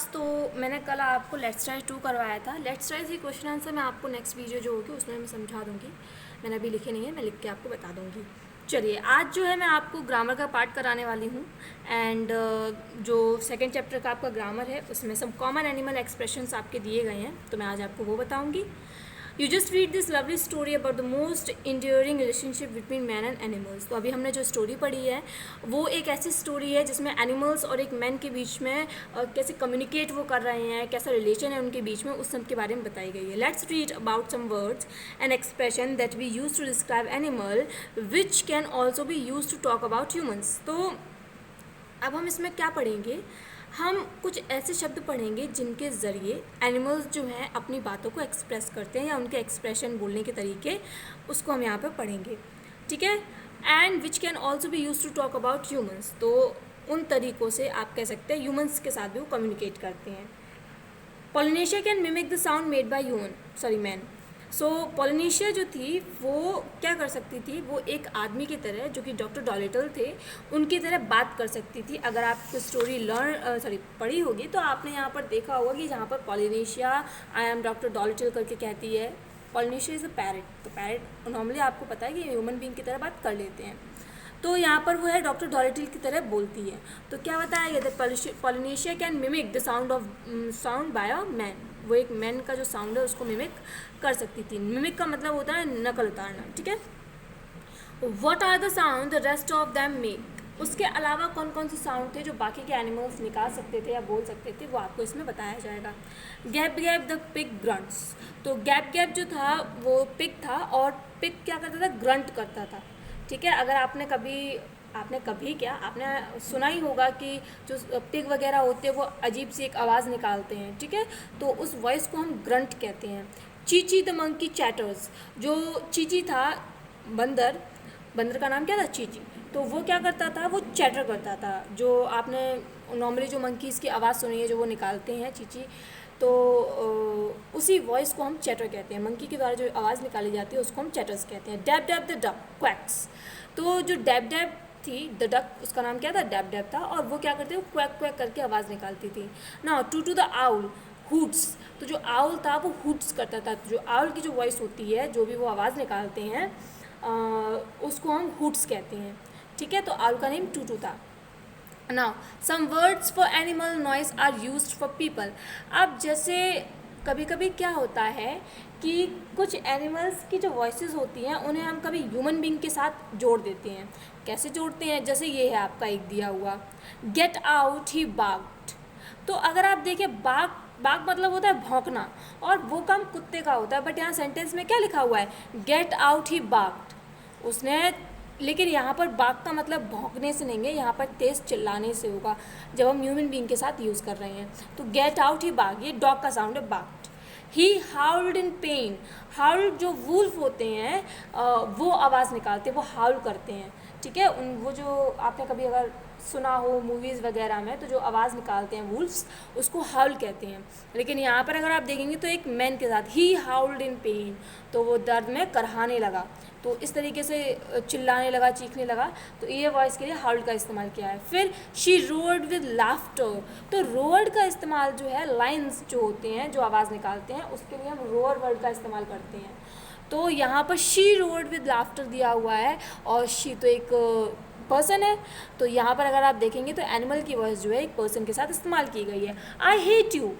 तो मैंने कल आपको लेट्स राइज 2 करवाया था। Let's rise he question answer मैं आपको नेक्स्ट वीडियो जो होगी उसमें मैं समझा दूंगी। मैंने अभी लिखे नहीं है, मैं लिख के आपको बता दूंगी। चलिए, आज जो है मैं आपको ग्रामर का पार्ट कराने वाली हूँ। एंड जो सेकंड चैप्टर का आपका ग्रामर है उसमें सब कॉमन एनिमल एक्सप्रेशंस आपके दिए गए हैं, तो मैं आज आपको वो बताऊँगी। You just read this lovely story about the most enduring relationship between man and animals. तो अभी हमने जो स्टोरी पढ़ी है वो एक ऐसी स्टोरी है जिसमें एनिमल्स और एक मैन के बीच में कैसे कम्युनिकेट वो कर रहे हैं, कैसा रिलेशन है उनके बीच में, उस सब के बारे में बताई गई है। Let's read about some words and expression that we use to describe animal which can also be use to talk about humans. तो अब हम इसमें क्या पढ़ेंगे, हम कुछ ऐसे शब्द पढ़ेंगे जिनके ज़रिए एनिमल्स जो हैं अपनी बातों को एक्सप्रेस करते हैं या उनके एक्सप्रेशन बोलने के तरीके, उसको हम यहाँ पर पढ़ेंगे, ठीक है। And which can also be use to talk about humans, तो उन तरीक़ों से आप कह सकते हैं ह्यूमन्स के साथ भी वो कम्युनिकेट करते हैं। Polynesia can mimic the sound made by man. So Polynesia जो थी वो क्या कर सकती थी, वो एक आदमी की तरह जो कि डॉक्टर डॉलिटल थे उनकी तरह बात कर सकती थी। अगर आप स्टोरी पढ़ी होगी तो आपने यहाँ पर देखा होगा कि जहाँ पर पॉलिनेशिया आई एम डॉक्टर डॉलिटल करके कहती है, पॉलिनेशिया इज़ अ पैरट। तो पैरट नॉर्मली आपको पता है कि ह्यूमन बीइंग की तरह बात कर लेते हैं, तो यहाँ पर वो है डॉक्टर डॉलिटल की तरह बोलती है। तो क्या बताया गया था, Polynesia can mimic the sound bye a man. वो एक मैन का जो साउंड है उसको मिमिक कर सकती थी। मिमिक का मतलब होता है नकल उतारना, ठीक है। What are the sound the rest of them make. उसके अलावा कौन कौन से साउंड थे जो बाकी के एनिमल्स निकाल सकते थे या बोल सकते थे, वो आपको इसमें बताया जाएगा। Gap gap the pig grunts. तो गैप गैप जो था वो पिग था और पिग क्या करता था, ग्रंट करता था, ठीक है। अगर आपने कभी क्या आपने सुना ही होगा कि जो पिग वगैरह होते हैं वो अजीब सी एक आवाज़ निकालते हैं, ठीक है। तो उस वॉइस को हम ग्रंट कहते हैं। Chichi the monkey chatters. जो चीची था बंदर का नाम क्या था, चीची। तो वो क्या करता था, वो चैटर करता था। जो आपने नॉर्मली जो मंकीज़ की आवाज़ सुनी है जो वो निकालते हैं चीची, तो उसी वॉइस को हम चैटर कहते हैं। मंकी के द्वारा जो आवाज़ निकाली जाती है उसको हम चैटर्स कहते हैं। Dab dab the duck quacks. तो जो डैब डैब थी द डक, उसका नाम क्या था, डैब डैब था, और वो क्या करती थी, वो क्वैक क्वैक करके आवाज़ निकालती थी ना। To the owl hoots. तो जो आउल था वो हुट्स करता था। जो आउल की जो वॉइस होती है, जो भी वो आवाज़ निकालते हैं उसको हम हुट्स कहते हैं, ठीक है। तो आउल का नेम टू था। Now some words for animal noise are used for people. अब जैसे कभी कभी क्या होता है कि कुछ एनिमल्स की जो वॉइसेस होती हैं उन्हें हम कभी ह्यूमन बीइंग के साथ जोड़ देते हैं। कैसे जोड़ते हैं, जैसे ये है आपका एक दिया हुआ, गेट आउट ही बाग्ड। तो अगर आप देखें बाग मतलब होता है भौंकना, और वो काम कुत्ते का होता है, बट यहाँ सेंटेंस में क्या लिखा हुआ है, गेट आउट ही बाग्ड उसने। लेकिन यहाँ पर बाग का मतलब भौंकने से नहीं है, यहाँ पर तेज़ चिल्लाने से होगा जब हम ह्यूमन बीइंग के साथ यूज़ कर रहे हैं। तो गेट आउट ही बाग, ये डॉग का साउंड है, बाग। ही हाउल्ड इन पेन। हाउल्ड जो वुल्फ होते हैं वो आवाज़ निकालते हैं, वो हाउल करते हैं, ठीक है। वो जो आपने कभी अगर सुना हो मूवीज़ वगैरह में, तो जो आवाज़ निकालते हैं वुल्फ्स, उसको हाउल कहते हैं। लेकिन यहाँ पर अगर आप देखेंगे तो एक मैन के साथ, ही हाउल्ड इन पेन, तो वो दर्द में करहाने लगा, तो इस तरीके से चिल्लाने लगा, चीखने लगा, तो ये वॉइस के लिए हाउल्ड का इस्तेमाल किया है। फिर शी रोअर्ड विद लाफ्टर। तो रोअर्ड का इस्तेमाल जो है, लाइन्स जो होते हैं जो आवाज़ निकालते हैं, उसके लिए हम रोअर वर्ड का इस्तेमाल करते हैं। तो यहाँ पर शी रोअर्ड विद लाफ्टर दिया हुआ है, और शी तो एक पर्सन है, तो यहाँ पर अगर आप देखेंगे तो एनिमल की वॉइस जो है एक पर्सन के साथ इस्तेमाल की गई है। I hate you,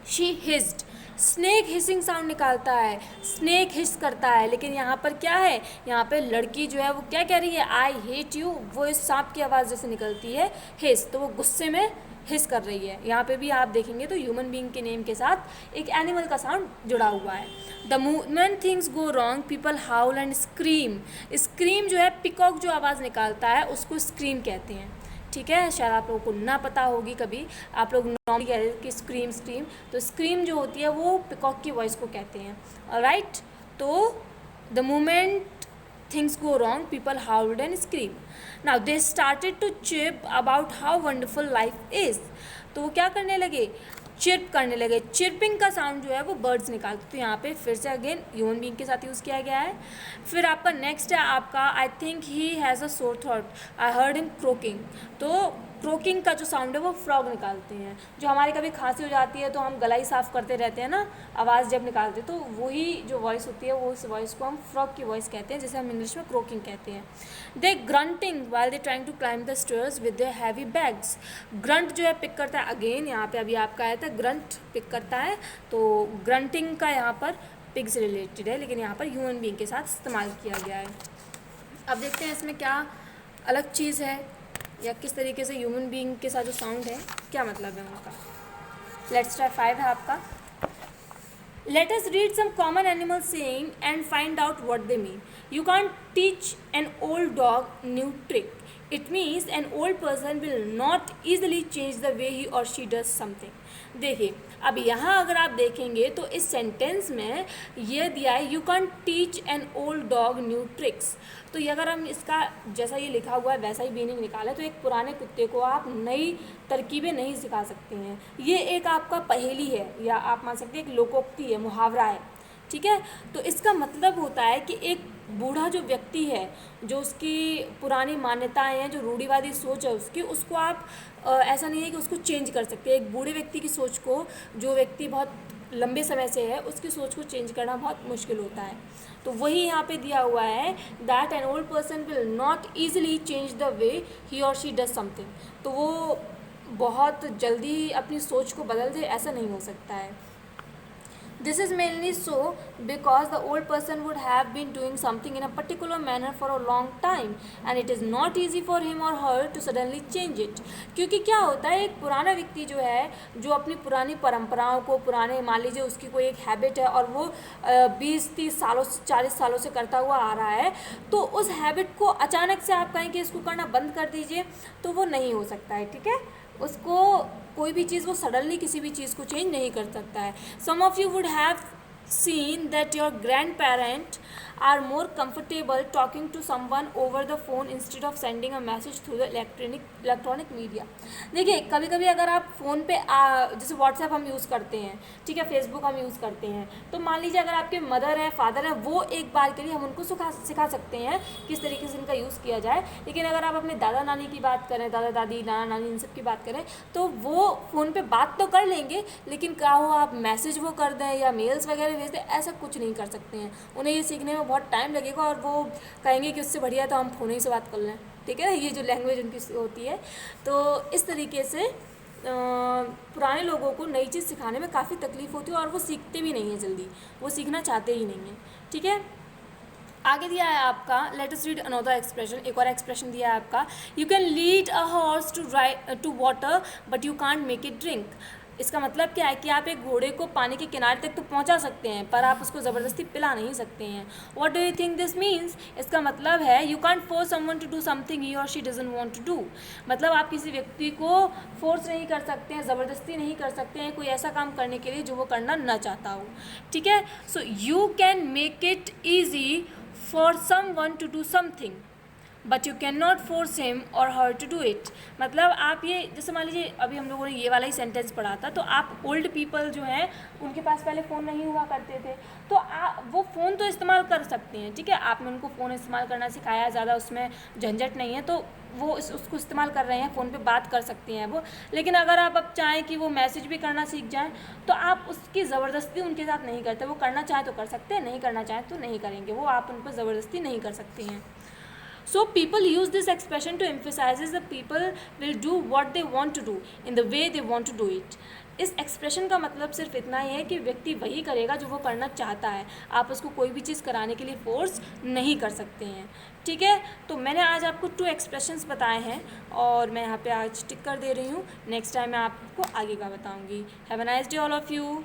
she hissed. Snake hissing sound निकालता है, स्नेक हिस करता है, लेकिन यहाँ पर क्या है, यहाँ पे लड़की जो है वो क्या कह रही है, आई हेट यू, वो इस सांप की आवाज़ जैसे निकलती है हिस, तो वो गुस्से में हिस कर रही है। यहाँ पे भी आप देखेंगे तो ह्यूमन बीइंग के नेम के साथ एक एनिमल का साउंड जुड़ा हुआ है। The moment things go wrong people howl and scream. Scream जो है, पिकॉक जो आवाज़ निकालता है उसको स्क्रीम कहते हैं, ठीक है। शायद आप लोगों को ना पता होगी, कभी आप लोग नॉर्मली कहते हैं कि स्क्रीम, तो स्क्रीम जो होती है वो पिकॉक की वॉइस को कहते हैं, राइट। तो the moment things go wrong people howled and scream. Now they started to chirp about how wonderful life is. तो वो क्या करने लगे, चिर्प करने लगे। चिर्पिंग का साउंड जो है वो बर्ड्स निकालते, तो यहाँ पे फिर से अगेन ह्यूमन बीइंग के साथ यूज़ किया गया है। फिर आपका नेक्स्ट है आपका, I think he has a sore throat, I heard him croaking. तो क्रोकिंग का जो साउंड है वो फ्रॉग निकालते हैं। जो हमारी कभी खांसी हो जाती है तो हम गला ही साफ़ करते रहते हैं ना, आवाज़ जब निकालते हैं, तो वही जो वॉइस होती है वो उस वॉइस को हम फ्रॉग की वॉइस कहते हैं, जिसे हम इंग्लिश में क्रोकिंग कहते हैं। They grunting while they trying to climb the stairs with their heavy bags. Grunt जो है पिक करता है, अगेन यहाँ पे अभी आपका आया था ग्रंट पिक करता है, तो ग्रंटिंग का यहाँ पर पिग से रिलेटेड है, लेकिन यहाँ पर ह्यूमन बीइंग के साथ इस्तेमाल किया गया है। अब देखते हैं इसमें क्या अलग चीज़ है, या किस तरीके से ह्यूमन बीइंग के साथ जो साउंड है क्या मतलब है उनका। लेट्स ट्राई 5 है आपका। Let us read some common animal saying and find out what they mean. You can't teach an old dog new trick. It means an old person will not easily change the way he or she does something. देखिए, अब यहाँ अगर आप देखेंगे तो इस sentence में ये दिया है, you can teach an old dog new tricks. तो ये अगर हम इसका जैसा ये लिखा हुआ है वैसा ही मीनिंग निकालें तो एक पुराने कुत्ते को आप नई तरकीबें नहीं सिखा सकते हैं। ये एक आपका पहेली है, या आप मान सकते हैं एक लोकोक्ति है, मुहावरा है, ठीक है। तो इसका मतलब होता है कि एक बूढ़ा जो व्यक्ति है, जो उसकी पुरानी मान्यताएं हैं, जो रूढ़िवादी सोच है उसकी, उसको आप ऐसा नहीं है कि उसको चेंज कर सकते। एक बूढ़े व्यक्ति की सोच को, जो व्यक्ति बहुत लंबे समय से है, उसकी सोच को चेंज करना बहुत मुश्किल होता है। तो वही यहाँ पे दिया हुआ है, that an old person will not easily change the way he और शी डज समथिंग। तो वो बहुत जल्दी अपनी सोच को बदल दे, ऐसा नहीं हो सकता है। This is mainly so because the old person would have been doing something in a particular manner for a long time and it is not easy for him or her to suddenly change it। क्योंकि क्या होता है, एक पुराना व्यक्ति जो है, जो अपनी पुरानी परंपराओं को, पुराने मान लीजिए उसकी कोई एक हैबिट है और वो 20-30 सालों से 40 सालों से करता हुआ आ रहा है, तो उस हैबिट को अचानक से आप कहें कि इसको करना बंद कर दीजिए, तो वो नहीं हो सकता है, ठीक है। उसको कोई भी चीज़, वो सडनली किसी भी चीज़ को चेंज नहीं कर सकता है। Some of you would have seen that your grandparent are more comfortable talking to someone over the phone instead of sending a message through the electronic media। देखिए, कभी कभी अगर आप फ़ोन पे जैसे व्हाट्सएप हम यूज़ करते हैं, ठीक है, फेसबुक हम यूज़ करते हैं, तो मान लीजिए अगर आपके मदर है, फादर है, वो एक बार के लिए हम उनको सिखा सकते हैं किस तरीके से इनका यूज़ किया जाए। लेकिन अगर आप अपने दादा नानी की बात करें, दादा दादी, नाना नानी, इन सब की बात करें, तो वो फ़ोन पे बात तो कर लेंगे, लेकिन क्या हो आप मैसेज वो कर दें या मेल्स वगैरह भेज दें, ऐसा कुछ नहीं कर सकते हैं। उन्हें ये सीखने में बहुत टाइम लगेगा और वो कहेंगे कि उससे बढ़िया तो हम फ़ोन ही से बात कर लें, ठीक है ना। ये जो लैंग्वेज उनकी होती है, तो इस तरीके से पुराने लोगों को नई चीज़ सिखाने में काफ़ी तकलीफ़ होती है और वो सीखते भी नहीं हैं जल्दी, वो सीखना चाहते ही नहीं हैं, ठीक है। आगे दिया है आपका, let us read another expression. एक और एक्सप्रेशन दिया है आपका, you can lead a horse to water but you can't make it drink. इसका मतलब क्या है कि आप एक घोड़े को पानी के किनारे तक तो पहुंचा सकते हैं, पर आप उसको ज़बरदस्ती पिला नहीं सकते हैं। What do you think this means? इसका मतलब है you can't force someone to do something he और she doesn't want to do. मतलब आप किसी व्यक्ति को फोर्स नहीं कर सकते हैं, ज़बरदस्ती नहीं कर सकते हैं कोई ऐसा काम करने के लिए जो वो करना ना चाहता हो, ठीक है। So you can make it easy for someone to do something but you cannot force him or her to do it। मतलब आप ये, जैसे मान लीजिए अभी हम लोगों ने ये वाला ही सेंटेंस पढ़ा था, तो आप ओल्ड पीपल जो हैं उनके पास पहले फ़ोन नहीं हुआ करते थे, तो वो फ़ोन तो इस्तेमाल कर सकते हैं, ठीक है। आपने उनको फ़ोन इस्तेमाल करना सिखाया, ज़्यादा उसमें झंझट नहीं है, तो वो उसको इस्तेमाल कर रहे हैं, फ़ोन पे बात कर सकती हैं वो। लेकिन अगर आप अब चाहें कि वो मैसेज भी करना सीख जाएं, तो आप उसकी ज़बरदस्ती उनके साथ नहीं करते। वो करना चाहें तो कर सकते हैं, नहीं करना चाहें तो नहीं करेंगे, वो आप उन पर ज़बरदस्ती नहीं कर सकती हैं। So people use this expression to emphasize that people will do what they want to do in the way they want to do it। इस एक्सप्रेशन का मतलब सिर्फ इतना ही है कि व्यक्ति वही करेगा जो वो करना चाहता है, आप उसको कोई भी चीज़ कराने के लिए फोर्स नहीं कर सकते हैं, ठीक है। तो मैंने आज आपको 2 एक्सप्रेशंस बताए हैं और मैं यहाँ पे आज टिक कर दे रही हूँ। नेक्स्ट टाइम मैं आपको आगे का बताऊँगी। Have a nice day all of you.